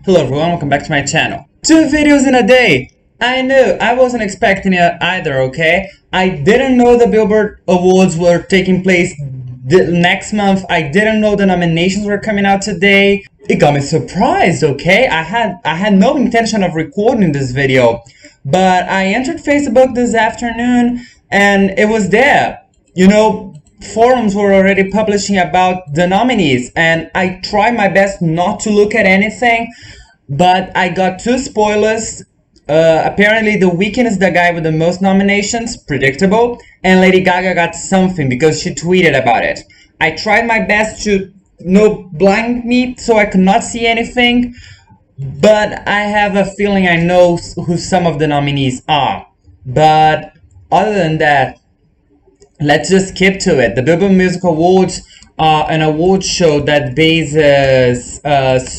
Hello everyone, welcome back to my channel. 2 videos in a day! I know, I wasn't expecting it either, okay? I didn't know the Billboard Awards were taking place next month. I didn't know the nominations were coming out today. It got me surprised, okay? I had no intention of recording this video, but I entered Facebook this afternoon and it was there. You know, forums were already publishing about the nominees, and I tried my best not to look at anything, but I got 2 spoilers. Apparently The Weeknd is the guy with the most nominations, predictable, and Lady Gaga got something because she tweeted about it. I tried my best to blind me so I could not see anything, but I have a feeling I know who some of the nominees are. But other than that, let's just skip to it. The Billboard Music Awards are an award show that bases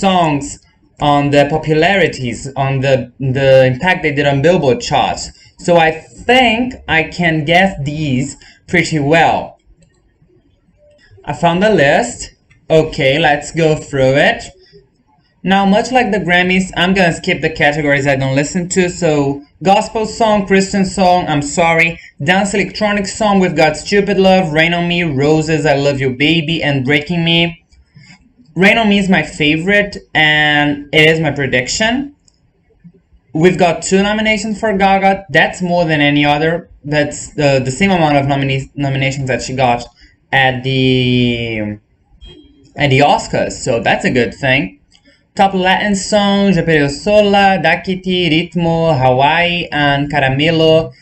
songs on the popularities, on the impact they did on Billboard charts. So I think I can guess these pretty well. I found a list. Okay, let's go through it. Now, much like the Grammys, I'm gonna skip the categories I don't listen to. So, gospel song, Christian song, I'm sorry. Dance electronic song, we've got Stupid Love, Rain on Me, Roses, I Love You Baby, and Breaking Me. Rain on Me is my favorite, and it is my prediction. We've got 2 nominations for Gaga. That's more than any other. That's the same amount of nominations that she got at the Oscars. So that's a good thing. Top Latin song, Je Pereo Sola, Dakiti, Ritmo, Hawaii, and Caramelo.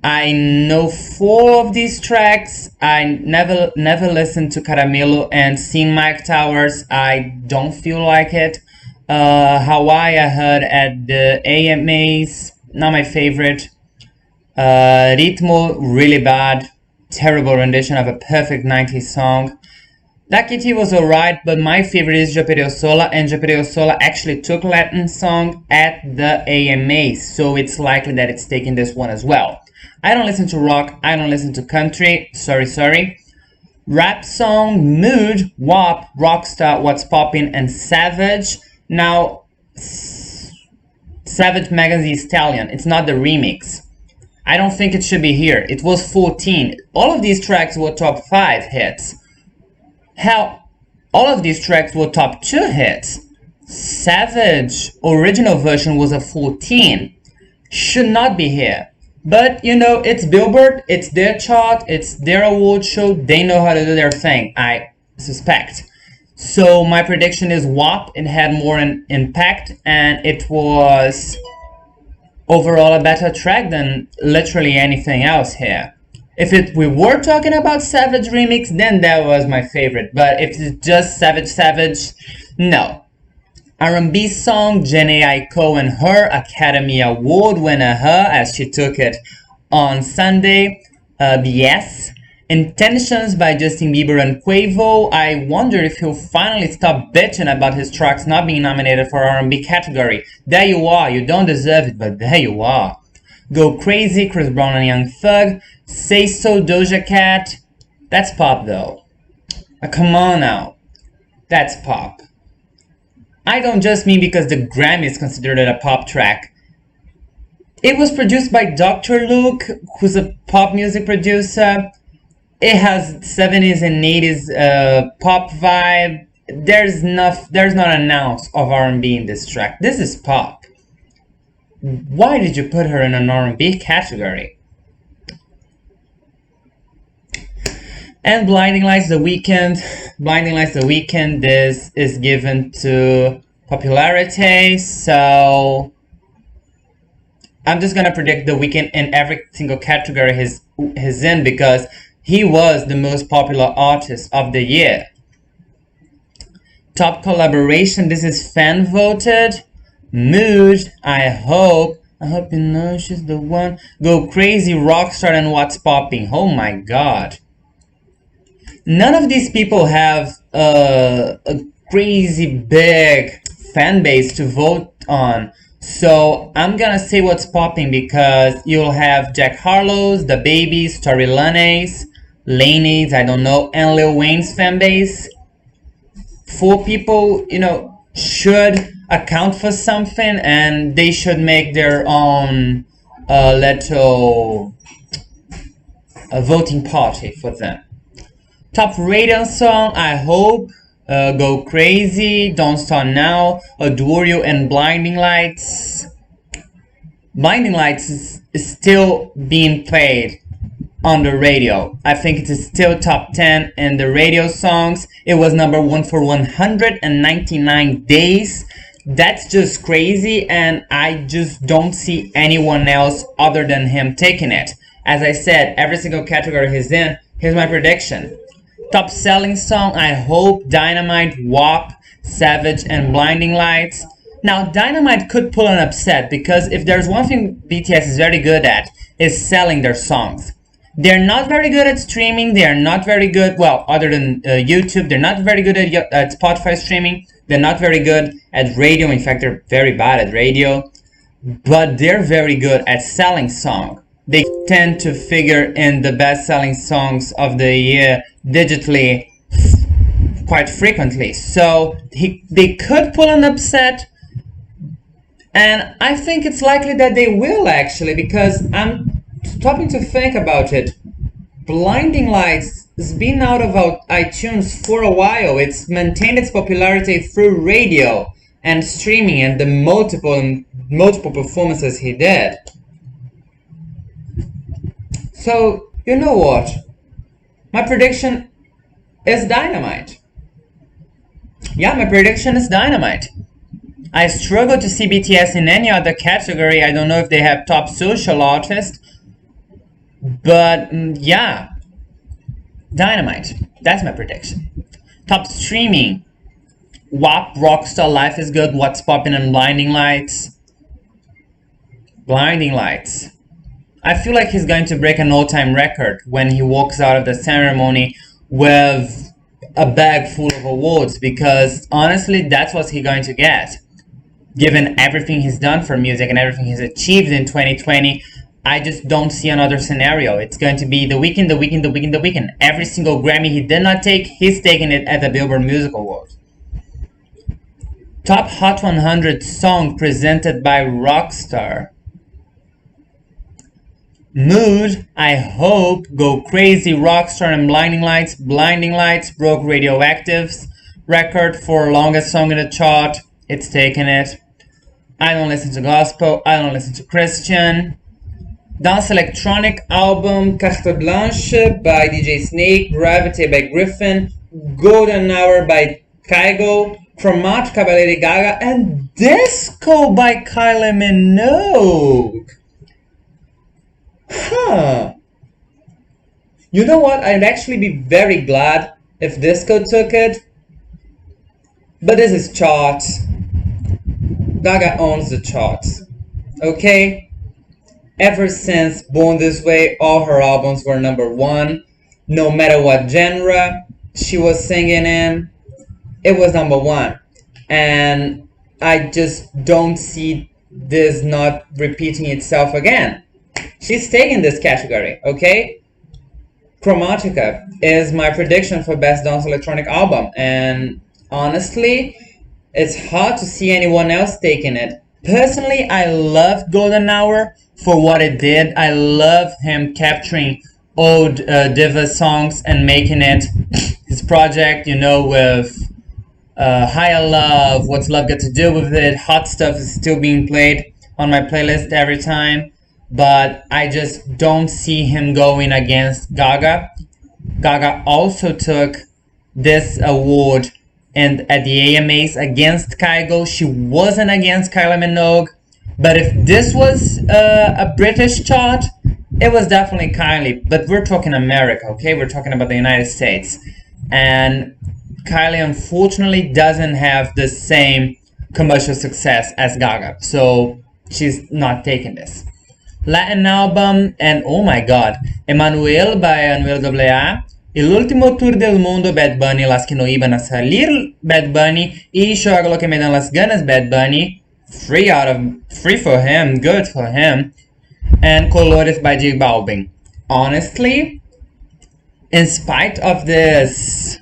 I know 4 of these tracks. I never listened to Caramelo, and seeing Mike Towers, I don't feel like it. Hawaii I heard at the AMAs, not my favorite. Ritmo, really bad. Terrible rendition of a perfect 90s song. Dakiti was alright, but my favorite is Je Pereo Sola, and Je Pereo Sola actually took Latin song at the AMAs, so it's likely that it's taking this one as well. I don't listen to rock, I don't listen to country, sorry. Rap song, Mood, WAP, Rockstar, What's Poppin', and Savage. Now, Savage Magazine Stallion, it's not the remix. I don't think it should be here. It was 14. All of these tracks were top 5 hits. Hell, all of these tracks were top 2 hits. Savage original version was a 14. Should not be here. But, you know, it's Billboard, it's their chart, it's their award show, they know how to do their thing, I suspect. So my prediction is WAP, it had more an impact, and it was overall a better track than literally anything else here. If we were talking about Savage remix, then that was my favorite. But if it's just Savage, no. R&B song, Jhené Aiko and Her, Academy Award winner Her, as she took it on Sunday. Yes. Intentions by Justin Bieber and Quavo. I wonder if he'll finally stop bitching about his tracks not being nominated for R&B category. There you are, you don't deserve it, but there you are. Go Crazy, Chris Brown and Young Thug. Say So, Doja Cat. That's pop though. Come on now. That's pop. I don't just mean because the Grammys considered it a pop track. It was produced by Dr. Luke, who's a pop music producer. It has 70s and 80s pop vibe. There's not an ounce of R&B in this track. This is pop. Why did you put her in an R&B category? And Blinding Lights The Weeknd. Blinding Lights The Weeknd, this is given to popularity, so I'm just gonna predict The Weeknd in every single category he's in because he was the most popular artist of the year. Top collaboration, this is fan voted. Mood, I hope you know she's the one. Go Crazy, Rockstar, and What's Popping. Oh my god. None of these people have a crazy big fan base to vote on. So I'm gonna say What's Popping because you'll have Jack Harlow's, The Babies, Tory Laney's, I don't know, and Lil Wayne's fan base. 4 people, you know, should account for something, and they should make their own little voting party for them. Top radio song, I hope. Go Crazy, Don't Start Now, Adore You, and Blinding Lights. Blinding Lights is still being played on the radio. I think it is still top 10 in the radio songs. It was number 1 for 199 days. That's just crazy, and I just don't see anyone else other than him taking it. As I said, every single category he's in, here's my prediction. Top selling song, I hope, Dynamite, WAP, Savage, and Blinding Lights. Now, Dynamite could pull an upset, because if there's one thing BTS is very good at, is selling their songs. They're not very good at streaming, they are not very good, well, other than YouTube, they're not very good at Spotify streaming, they're not very good at radio, in fact, they're very bad at radio, but they're very good at selling songs. They tend to figure in the best-selling songs of the year digitally quite frequently. So they could pull an upset, and I think it's likely that they will actually, because I'm stopping to think about it. Blinding Lights has been out of iTunes for a while. It's maintained its popularity through radio and streaming and the multiple performances he did. So, you know what? My prediction is Dynamite. Yeah, my prediction is Dynamite. I struggle to see BTS in any other category. I don't know if they have top social artist. But, yeah. Dynamite. That's my prediction. Top streaming. WAP, Rockstar, Life is Good, What's Poppin', and Blinding Lights. Blinding Lights. I feel like he's going to break an all-time record when he walks out of the ceremony with a bag full of awards, because honestly, that's what he's going to get. Given everything he's done for music and everything he's achieved in 2020, I just don't see another scenario. It's going to be The Weeknd, The Weeknd, The Weeknd, The Weeknd. Every single Grammy he did not take, he's taking it at the Billboard Music Awards. Top Hot 100 song presented by Rockstar. Mood, I Hope, Go Crazy, Rockstar, and Blinding Lights. Blinding Lights broke Radioactive's record for longest song in the chart. It's taken it. I Don't Listen to Gospel, I Don't Listen to Christian. Dance Electronic album, Carte Blanche by DJ Snake, Gravity by Griffin, Golden Hour by Kygo, Chromatica by Lady Gaga, and Disco by Kylie Minogue. Huh. You know what? I'd actually be very glad if Disco took it. But this is charts. Gaga owns the charts. Okay? Ever since Born This Way, all her albums were number one. No matter what genre she was singing in, it was number one. And I just don't see this not repeating itself again. She's taking this category, okay? Chromatica is my prediction for Best Dance Electronic Album. And honestly, it's hard to see anyone else taking it. Personally, I loved Golden Hour for what it did. I love him capturing old diva songs and making it his project, you know, with Higher Love, What's Love Got to Do With It, Hot Stuff is still being played on my playlist every time. But I just don't see him going against Gaga. Gaga also took this award and at the AMAs against Kygo. She wasn't against Kylie Minogue. But if this was a British chart, it was definitely Kylie. But we're talking America, okay? We're talking about the United States. And Kylie, unfortunately, doesn't have the same commercial success as Gaga. So she's not taking this. Latin album, and oh my god, Emanuel by Anuel AA, El Último Tour del Mundo, Bad Bunny, Las que no iban a salir, Bad Bunny, y Yo hago lo que me dan las ganas, Bad Bunny, free for him, good for him, and Colores by J Balvin. Honestly, in spite of this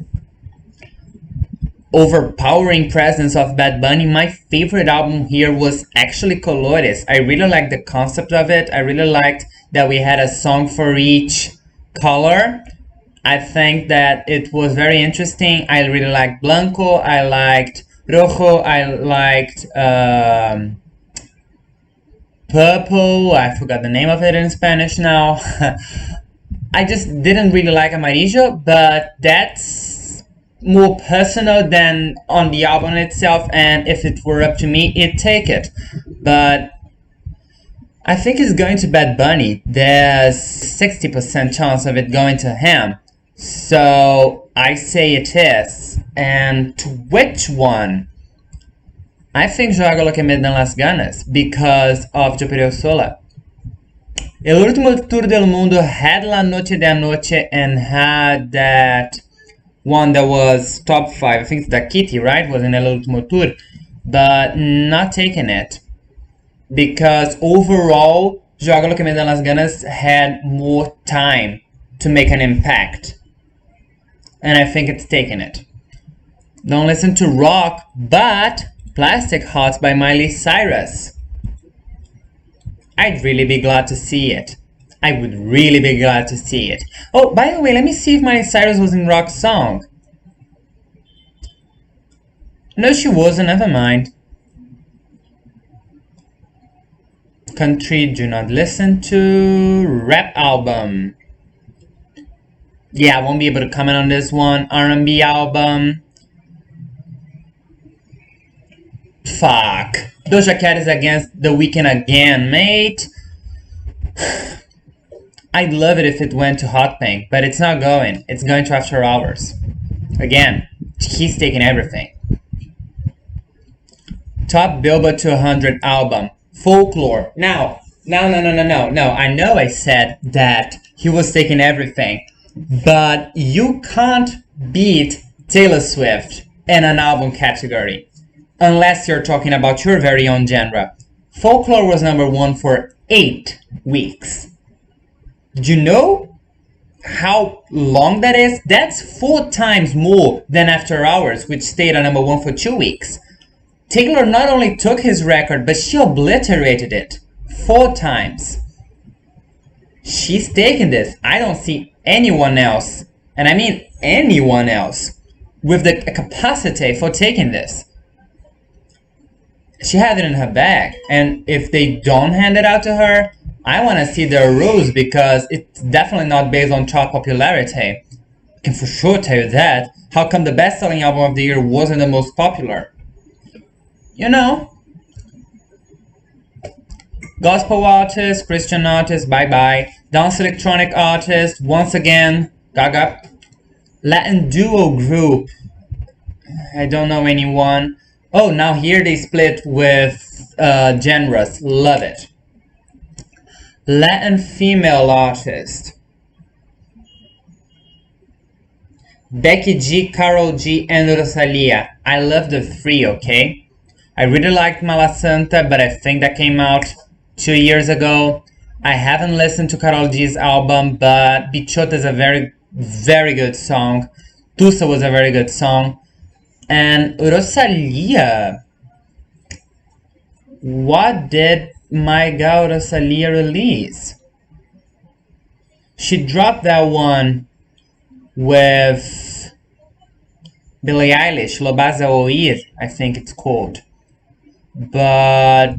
overpowering presence of Bad Bunny, my favorite album here was actually Colores. I really liked the concept of it. I really liked that we had a song for each color. I think that it was very interesting. I really liked Blanco. I liked Rojo. I liked Purple. I forgot the name of it in Spanish now. I just didn't really like Amarillo, but that's more personal than on the album itself. And if it were up to me, it'd take it. But I think it's going to Bad Bunny. There's 60% chance of it going to him. So I say it is. And to which one? I think Joga lo que me dan las ganas because of Yo Sola. El último tour del mundo had La Noche de Anoche and had that one that was top 5. I think it's the Kitty, right? Was in El Último Tour. But not taking it. Because overall, Joga lo que me dan las ganas had more time to make an impact. And I think it's taking it. Don't listen to rock, but Plastic Hearts by Miley Cyrus. I'd really be glad to see it. I would really be glad to see it. Oh, by the way, let me see if Miley Cyrus was in Rock's song. No, she wasn't, never mind. Country, do not listen to. Rap album. Yeah, I won't be able to comment on this one. R&B album. Fuck. Doja Cat is against The Weeknd again, mate. I'd love it if it went to Hot Pink, but it's not going. It's going to After Hours. Again, he's taking everything. Top Billboard 200 album. Folklore. No. I know I said that he was taking everything, but you can't beat Taylor Swift in an album category unless you're talking about your very own genre. Folklore was number 1 for 8 weeks. Do you know how long that is? That's 4 times more than After Hours, which stayed at number 1 for 2 weeks. Taylor not only took his record, but she obliterated it 4 times. She's taking this. I don't see anyone else, and I mean anyone else, with the capacity for taking this. She had it in her bag, and if they don't hand it out to her, I want to see their rules, because it's definitely not based on chart popularity. I can for sure tell you that. How come the best-selling album of the year wasn't the most popular? You know. Gospel artist, Christian artist, bye-bye. Dance electronic artist, once again, Gaga. Latin duo group, I don't know anyone. Oh, now here they split with genres, love it. Latin female artist. Becky G, Karol G, and Rosalia. I love the 3, okay? I really liked Mala Santa, but I think that came out 2 years ago. I haven't listened to Karol G's album, but Bichota is a very, very good song. Tusa was a very good song. And Rosalia, what did my gal Rosalia release? She dropped that one with Billie Eilish, Lo Vas a Oír, I think it's called. But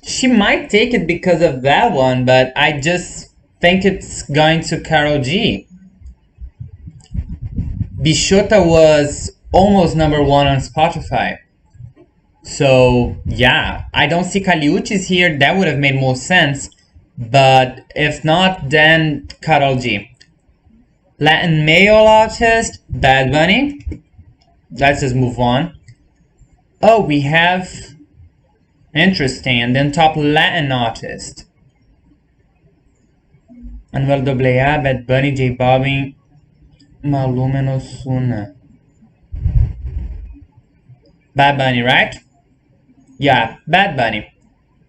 she might take it because of that one, but I just think it's going to Karol G. Bichota was almost number 1 on Spotify. So, yeah, I don't see Caliuchis here. That would have made more sense. But if not, then Karol G. Latin male artist, Bad Bunny. Let's just move on. Oh, we have... Interesting. And then top Latin artist. Anuel AA, Bad Bunny, J Balvin, Maluma and Ozuna. Bad Bunny, right? Yeah, Bad Bunny.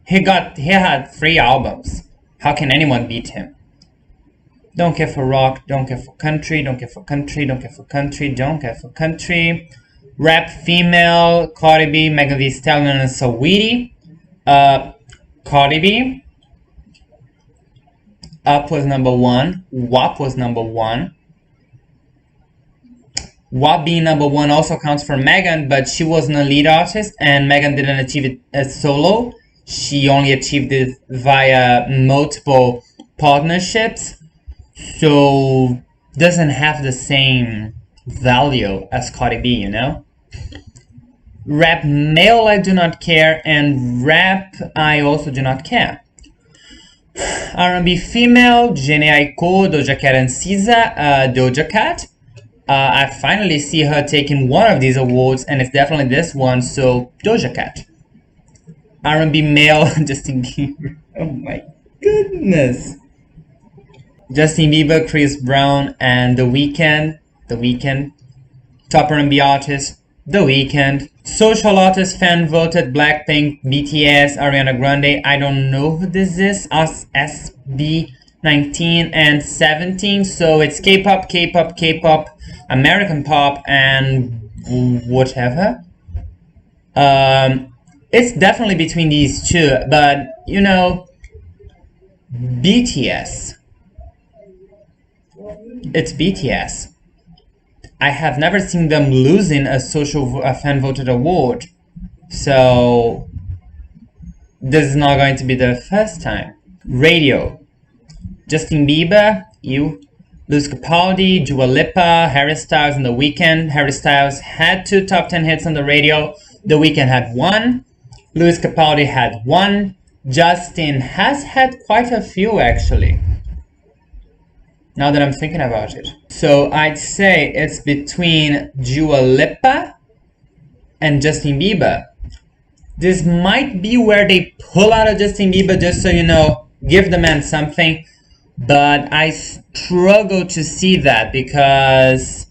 He had 3 albums. How can anyone beat him? Don't care for rock, don't care for country, don't care for country, don't care for country, don't care for country. Rap female, Cardi B, Megan Thee Stallion, and Saweetie. Cardi B. Up was number one. WAP was number one. WAP being number one also counts for Megan, but she wasn't a lead artist, and Megan didn't achieve it as solo. She only achieved it via multiple partnerships, so doesn't have the same value as Cardi B, you know? Rap male, I do not care, and rap, I also do not care. R&B female, Jhené Aiko, Doja Cat, and SZA, Doja Cat. I finally see her taking one of these awards, and it's definitely this one, so Doja Cat. R&B male, Justin Bieber. Oh my goodness. Justin Bieber, Chris Brown, and The Weeknd. The Weeknd. Top R&B artist, The Weeknd. Social artist fan voted Blackpink, BTS, Ariana Grande. I don't know who this is. Us SB19 and 17. So it's K-pop, K-pop, K-pop, American pop, and whatever. It's definitely between these two, but you know, BTS. It's BTS. I have never seen them losing a social fan voted award, so this is not going to be the first time. Radio. Justin Bieber, Lewis Capaldi, Dua Lipa, Harry Styles, and The Weeknd. Harry Styles had 2 top 10 hits on the radio. The Weeknd had 1. Lewis Capaldi had 1. Justin has had quite a few actually, now that I'm thinking about it. So I'd say it's between Dua Lipa and Justin Bieber. This might be where they pull out of Justin Bieber just so you know, give the man something. But I struggle to see that because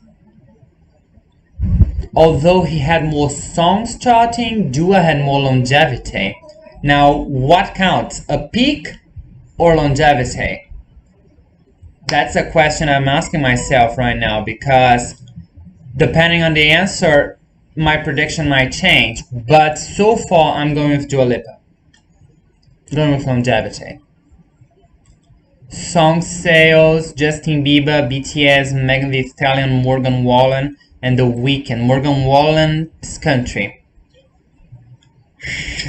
although he had more songs charting, Dua had more longevity. Now, what counts? A peak or longevity? That's a question I'm asking myself right now because depending on the answer, my prediction might change. But so far, I'm going with Dua Lipa. Going with longevity. Song sales, Justin Bieber, BTS, Megan Thee Stallion, Morgan Wallen, and The Weeknd. Morgan Wallen's country.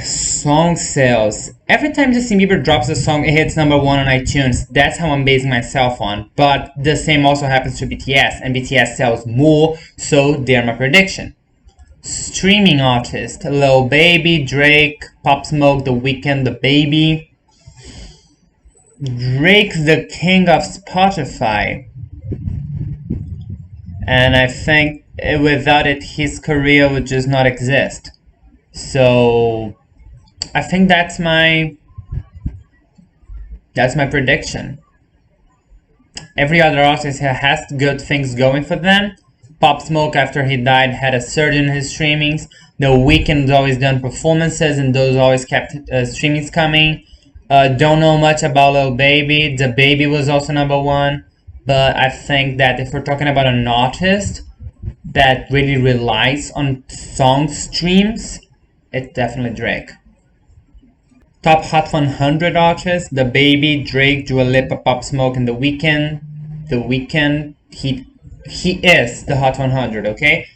Song sales. Every time Justin Bieber drops a song, it hits number 1 on iTunes. That's how I'm basing myself on. But the same also happens to BTS, and BTS sells more, so they're my prediction. Streaming artist. Lil Baby, Drake, Pop Smoke, The Weeknd, The Baby. Drake, the king of Spotify. And I think without it, his career would just not exist. So I think that's my prediction. Every other artist has good things going for them. Pop Smoke, after he died, had a surge in his streamings. The Weeknd's always done performances, and those always kept streamings coming. Don't know much about Lil Baby. The Baby was also number 1. But I think that if we're talking about an artist that really relies on song streams, it's definitely Drake. Top Hot 100 artists: The Baby, Drake, Dua Lipa, Pop Smoke, and The Weeknd. The Weeknd, he is the Hot 100, okay?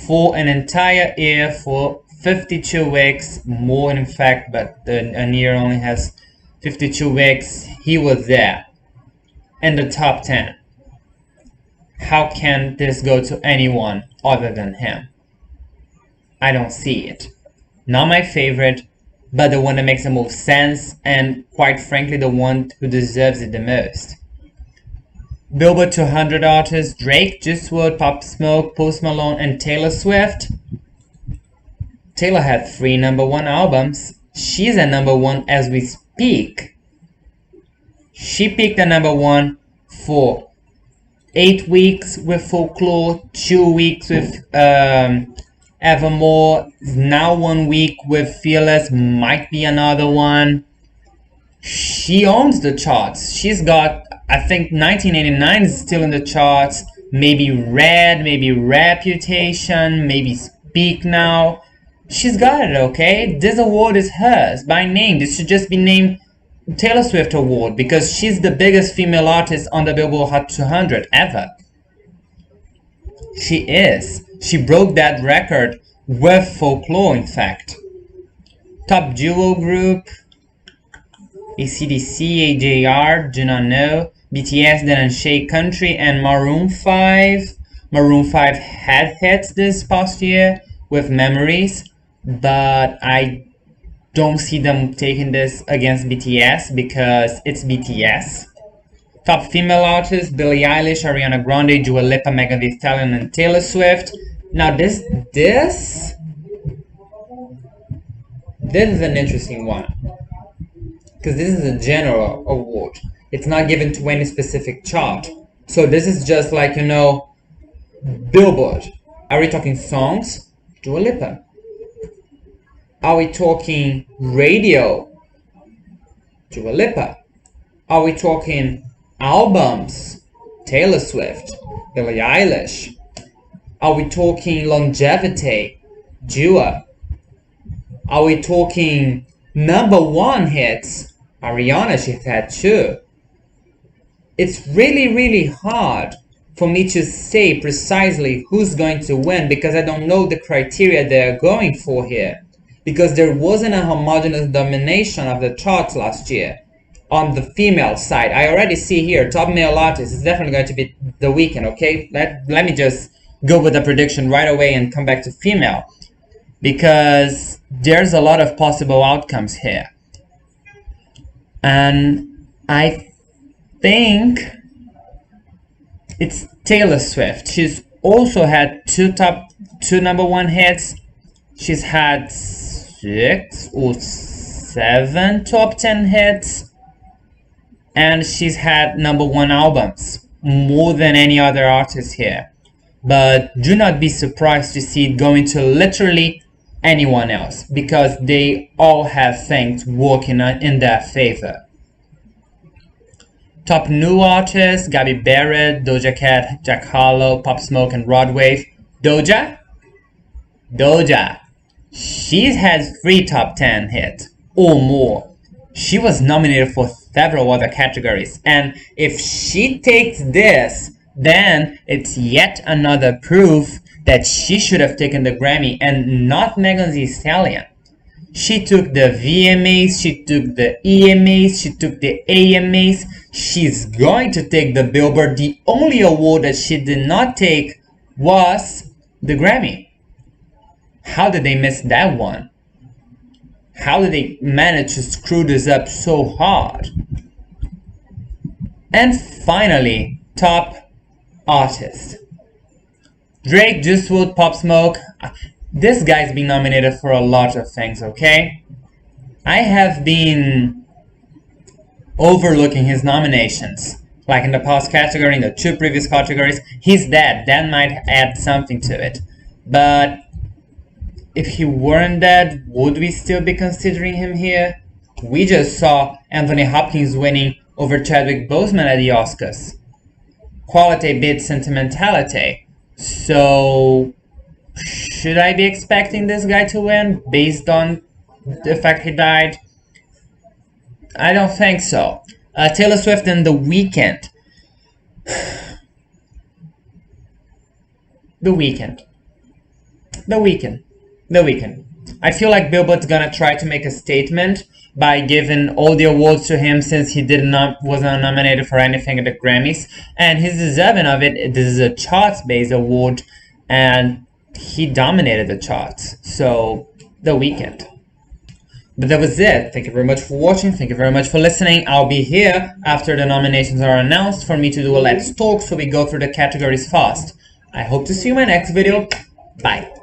For an entire year, for 52 weeks, more in fact, but a year only has 52 weeks, he was there in the top 10. How can this go to anyone other than him? I don't see it. Not my favorite, but the one that makes the most sense, and quite frankly, the one who deserves it the most. Billboard 200 artists: Drake, Juice WRLD, Pop Smoke, Post Malone, and Taylor Swift. Taylor had 3 number 1 albums. She's at number 1 as we speak. She peaked at number 1 for 8 weeks with Folklore, 2 weeks with Evermore, now 1 week with Fearless, might be another one. She owns the charts. She's got I think 1989 is still in the charts. Maybe Red, maybe Reputation, maybe Speak Now. She's got it, okay? This award is hers by name. This should just be named Taylor Swift Award because she's the biggest female artist on the Billboard Hot 200 ever. She is. She broke that record with Folklore, in fact. Top duo group: AC/DC, AJR, do not know. BTS, Didn't Shake Country, and Maroon 5. Maroon 5 had hits this past year with Memories, but I don't see them taking this against BTS because it's BTS. Top female artists: Billie Eilish, Ariana Grande, Dua Lipa, Megan Thee Stallion, and Taylor Swift. Now this is an interesting one because this is a general award. It's not given to any specific chart. So this is just like, you know, Billboard. Are we talking songs? Dua Lipa. Are we talking radio? Dua Lipa. Are we talking albums? Taylor Swift, Billie Eilish. Are we talking longevity? Dua. Are we talking number one hits? Ariana, she's had two. It's really hard for me to say precisely who's going to win because I don't know the criteria they're going for here. Because there wasn't a homogeneous domination of the charts last year. On the female side, I already see here, top male artist is definitely going to be The Weeknd, okay? Let me just go with the prediction right away and come back to female. Because there's a lot of possible outcomes here. And I think it's Taylor Swift. She's also had two number one hits. She's had 6 or 7 top 10 hits. And she's had number one albums, more than any other artist here. But do not be surprised to see it going to literally anyone else, because they all have things working in their favor. Top new artists: Gabby Barrett, Doja Cat, Jack Harlow, Pop Smoke, and Rod Wave. Doja. She's had 3 top 10 hits or more. She was nominated for several other categories, and if she takes this, then it's yet another proof that she should have taken the Grammy and not Megan Thee Stallion. She took the VMAs, she took the EMAs, she took the AMAs. She's going to take the Billboard. The only award that she did not take was the Grammy. How did they miss that one? How did they manage to screw this up so hard? And finally, top artist: Drake, Juice WRLD, Pop Smoke. This guy's been nominated for a lot of things, okay? I have been overlooking his nominations. Like in the past category, in the 2 previous categories, he's dead. That might add something to it. But if he weren't dead, would we still be considering him here? We just saw Anthony Hopkins winning over Chadwick Boseman at the Oscars. Quality beats sentimentality. So should I be expecting this guy to win based on the fact he died? I don't think so. Taylor Swift and The Weeknd. The Weeknd. I feel like Billboard's gonna try to make a statement by giving all the awards to him since he wasn't nominated for anything at the Grammys, and he's deserving of it. This is a charts-based award, and he dominated the charts. So, The Weeknd. But that was it. Thank you very much for watching. Thank you very much for listening. I'll be here after the nominations are announced for me to do a Let's Talk, so we go through the categories fast. I hope to see you in my next video. Bye.